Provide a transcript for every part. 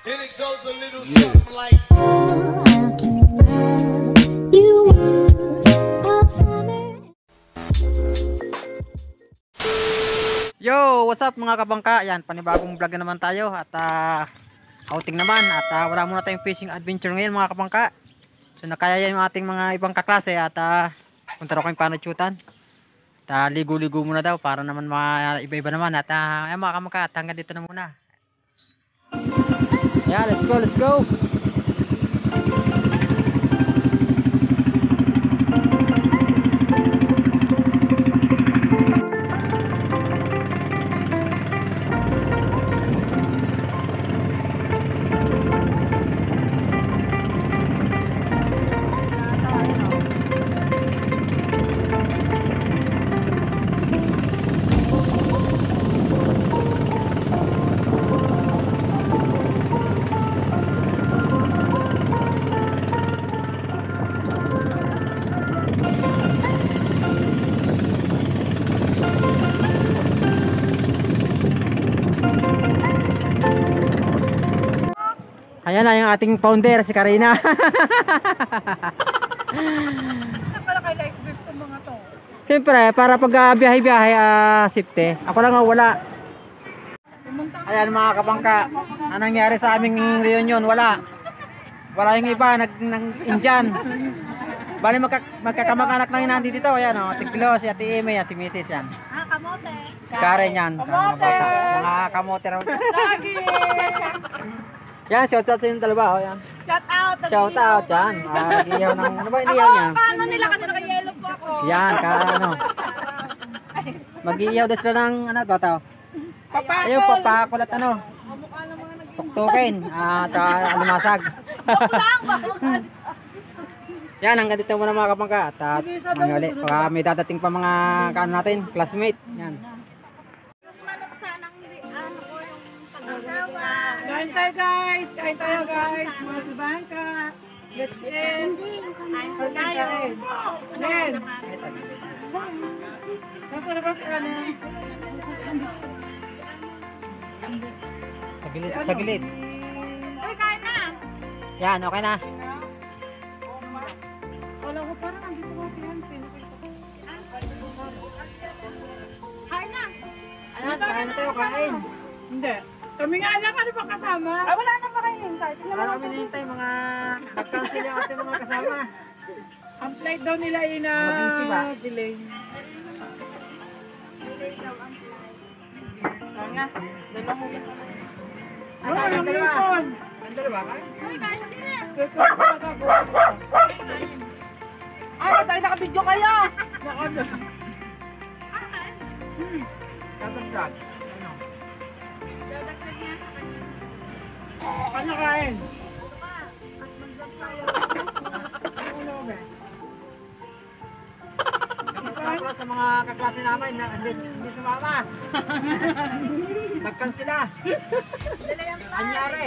And it goes a little something like Yo, what's up mga kabangka? Yan, panibagong vlog na naman tayo at outing naman at wala muna tayong fishing adventure ngayon mga kabangka. So nakaya yung ating mga ibang kaklase at punta rin kami panachutan. At ligo-ligo muna daw para naman iba-iba naman at ay mga kabangka, at hanggang dito na muna. Yeah, let's go, let's go. Ayan na yung ating founder, si Karina. Para kay life vest ng mga to. Siyempre, para pag biyahe-biyahe, safety. Ako lang wala. Ayan mga kabangka, anong nangyari sa aming reunion? Wala. Wala yung iba, nag-Indian. Bali magkakamag-anak lang yung nandito dito. Ayan o, Tiglo, si Ate Eme, si Mrs. yan. Kamote. Si Karen yan. Kamote. Mga kamote raw. Lagi. Yan, shout out sa yung dalawa. Yan. Shout out. Shout out yan. Nag-iyaw ng, ano ba iniyaw niya? Paano nila kasi naka-yellow po ako? Yan, ano. Mag-iyaw din sila ng, ano, gotaw. Papakol. Ayun, papakulat, ano. Tuktukin. At lumasag. Yan, hanggang dito muna mga kapangka. At mangyali. Baka may dadating pa mga kaano natin, classmate. Yan. Kain tayo guys. Kain tayo guys. Mga bangka. Let's eat. Kain tayo. Nen. Nasa labas ka na. Sa gilid. Ay, kain na. Yan, okay na. Wala ko parang nandito ko si Hansen. Kain na. Ayan, kain na tayo, kain. Hindi. Kami nga lang, ano ba kasama? Ay, wala na pa kayo hintay. Wala kami nahintay, mga nag-cancel yung ating mga kasama. Ang flight daw nila ay na Mga busy ba? delay. Oo nga. Dala mo ba sa Ay, kain ang dalawa. ipon. Kain dalawa, kain. Ay, tayo naka-video kayo. Tatagdag. Ano kain? Para sa mga kaklase namin na hindi sumama. Nag-cancel na. Anyari.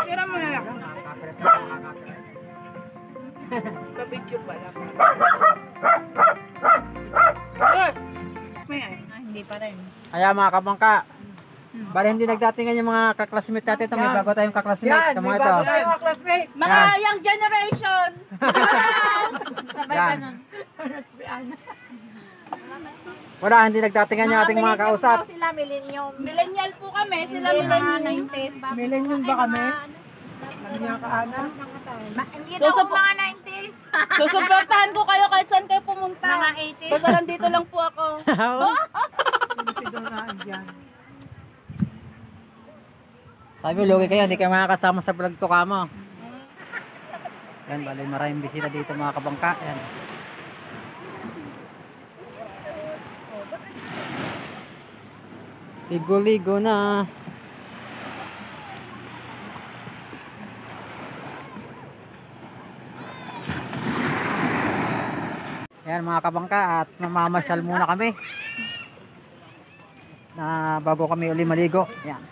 Kira mo na lang. Ka-video pala. Hindi pa rin. Kaya mga kabangka, bali hindi nagdatingan yung mga kaklasmate natin. Ito, may bago tayong kaklasmate. Yan, Ito may mga ito. bago tayo mga classmate. Mga Yan. young generation. Sabay Yan. ganun. Wala, hindi nagdatingan yung ating mga kausap. Sila millennium. Millennial po kami, sila millennial. Millennium ba kami? Kanya ka, Ana? Hindi So, daw mga 90s. Susuportahan ko kayo kahit saan kayo pumunta. Mga 80s. Basta nandito lang po ako. Si Donald yan. Sabi, lugi kayo, hindi kayo makakasama sa vlog to kamo. Yan, bali maraming bisita dito mga kabangka. Yan. Ligo-ligo na. Yan mga kabangka, at mamamasyal muna kami na bago kami uli maligo. Yan.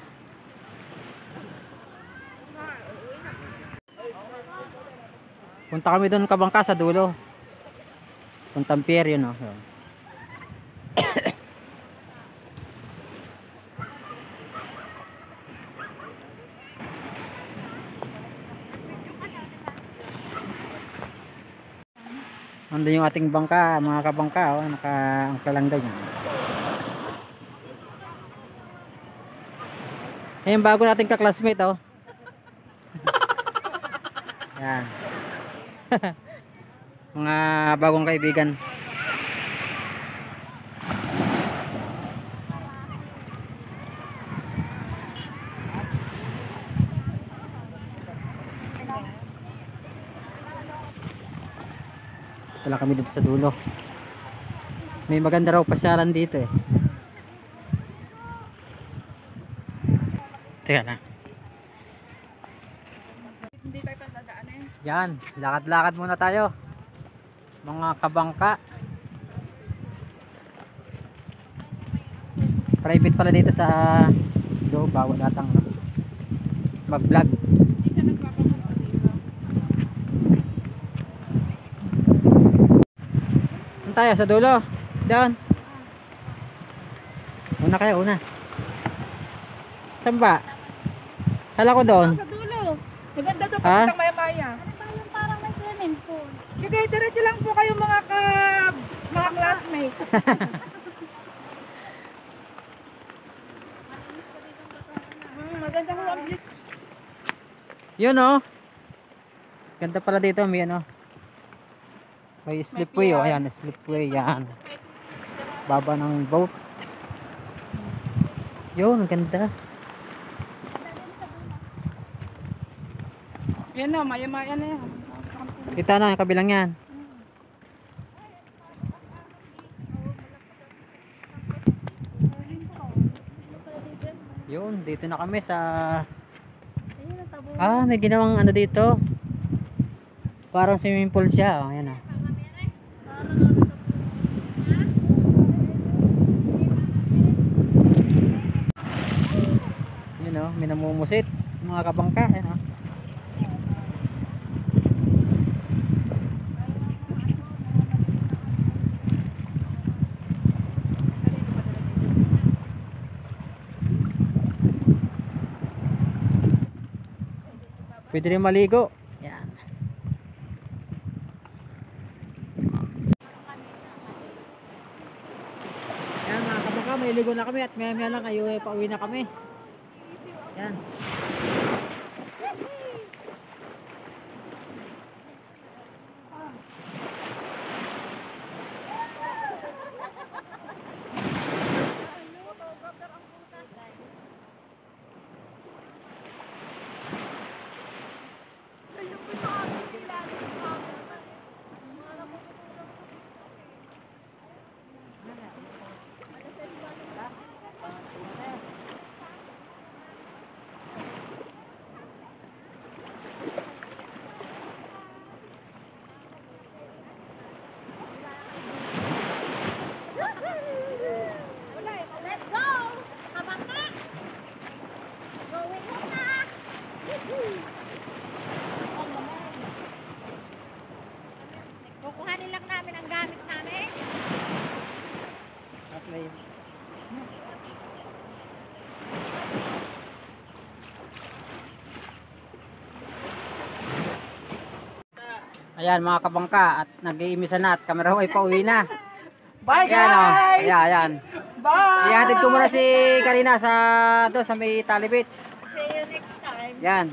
Punta kami doon kabangka sa dulo. Puntang pier yun, oh. Nandun yung ating bangka, mga kabangka, oh, nakaangkla lang daw yan. Ayun, bago nating ka-classmate, oh. Yan. Mga bagong kaibigan. Wala kami dito sa dulo. May maganda raw pasyalan dito eh. Teka lang. Hindi tayo pandadaanin. Yan, lakad-lakad muna tayo. Mga kabangka. Private pala dito sa loob, bawal natang mag-vlog. Hindi siya nagpapapunta dito. Saan tayo? Sa dulo? Doon. Una kayo, una. Saan ba? Kala ko doon. Sa dulo. Maganda to, Ha? pagkatang maya-maya. Ano ba yung parang may swimming pool? Sige, diretso lang po kayo mga classmates. Maganda po ang view. Yun oh. Ganda pala dito, may ano. May slipway oh, ayan, slipway yan. Baba ng boat. Yun, ang ganda. Yan o, maya-maya na yan. Kita na yung kabilang yan. Yun, dito na kami sa may ginawang ano dito. Parang swimming pool siya. Oh, ayan ah. Yun oh, may namumusit. Mga kabangka. Ayan oh. Pwede rin maligo. Yan. Yan mga kabangka, may ligo na kami at maya lang kayo pauwi na kami. Yan. Let's go! Kabangka! Going home na! Kukuhanin lang namin ang gamit namin. Ayan mga kabangka at nag-iimisa na at kami raw ay pauwi na. Bye Ayan oh. guys! Ayan. Bye! Ihatid ko muna si Karina sa may Tali Beach. See you next time. Yan.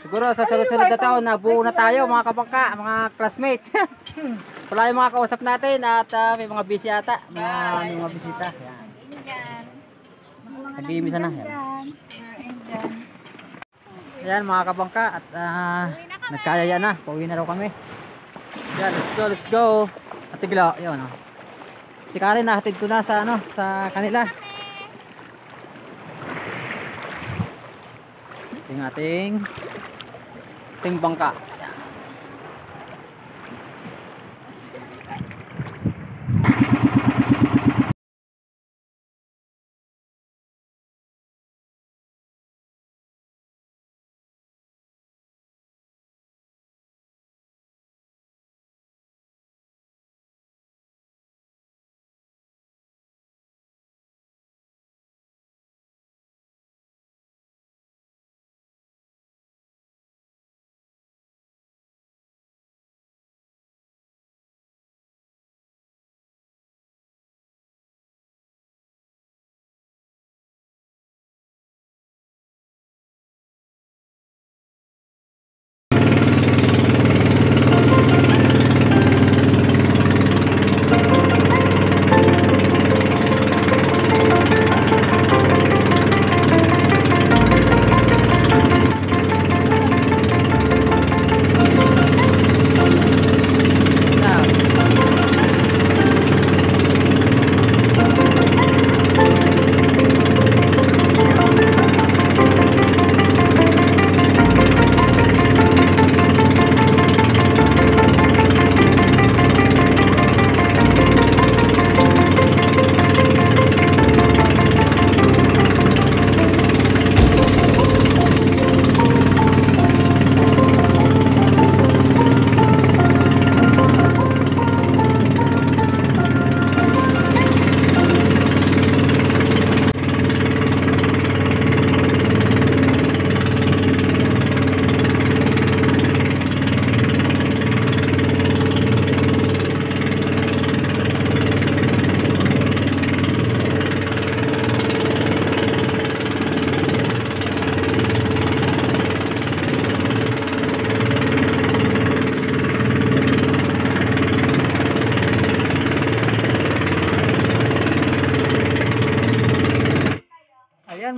Siguro sa sunod-sunod na taon na buo na tayo mga kabangka, mga classmate. Wala yung mga kausap natin at may mga busy ata. May mga bisita. Yan. Indian. Nag-iimisa na. Yan. Ayan mga kabangka at nagkayaya na. Pauwi na raw kami. Yan, let's go. At tigla, yun oh. Si Karen nahatid ko na sa sa kanila. Yung ating bangka.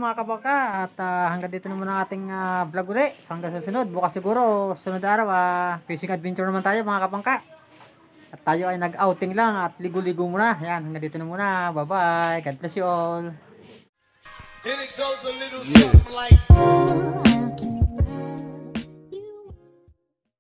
mga kabangka. At hanggang dito naman ang ating vlog ulit. So, hanggang susunod. Bukas siguro, sunod araw, fishing adventure naman tayo mga kabangka. At tayo ay nag-outing lang at ligo-ligo muna. Yan, hanggang dito na muna. Bye-bye. God bless you all. And it goes a little something like